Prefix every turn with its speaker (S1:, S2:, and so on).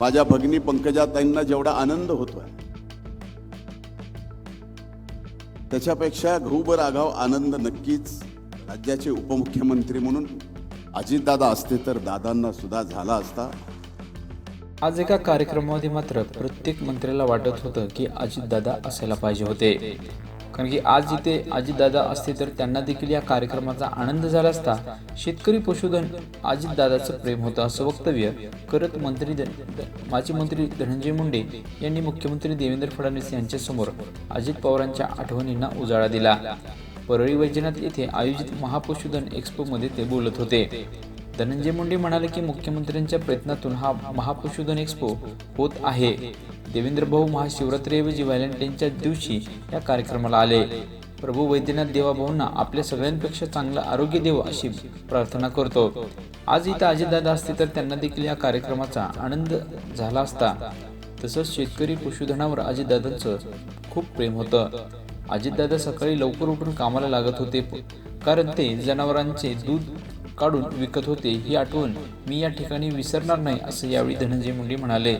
S1: माझ्या भगिनी पंकजाताईंना जेवढा आनंद होतोय त्याच्यापेक्षा घुबरागाव आनंद नक्कीच राज्याचे उपमुख्यमंत्री म्हणून अजितदादा असते तर दादांना सुद्धा झाला असता।
S2: आज एका कार्यक्रमामध्ये मात्र प्रत्येक मंत्र्याला वाटत होतं की अजितदादा असायला पाहिजे होते, कारण की आज जिथे अजितदादा असते तर त्यांना देखील या कार्यक्रमाचा आनंद झाला असता। शेतकरी पशुधन अजितदादाचं प्रेम होतं असं वक्तव्य करत माजी मंत्री धनंजय मुंडे यांनी मुख्यमंत्री देवेंद्र फडणवीस यांच्यासमोर अजित पवारांच्या आठवणींना उजाळा दिला। परळी वैजनाथ येथे आयोजित महापशुधन एक्स्पोमध्ये ते बोलत होते। धनंजय मुंडे म्हणाले की मुख्यमंत्र्यांच्या प्रयत्नातून हा महापशुधन एक्स्पो होत आहे। देवेंद्र भाऊ महाशिवरात्रीऐवजी व्हॅलेंटाईनच्या दिवशी या कार्यक्रमाला आले। प्रभू वैद्यनाथ देवाभाऊंना आपल्या सगळ्यांपेक्षा चांगलं आरोग्य देव अशी प्रार्थना करतो। आज इथं अजितदादा असते तर त्यांना देखील या कार्यक्रमाचा आनंद झाला असता। तसंच शेतकरी पशुधनावर अजितदादांचं खूप प्रेम होतं। अजितदादा सकाळी लवकर उठून कामाला लागत होते, कारण ते जनावरांचे दूध काढून विकत होते। ही आठवण मी या ठिकाणी विसरणार नाही असं यावेळी धनंजय मुंडे म्हणाले।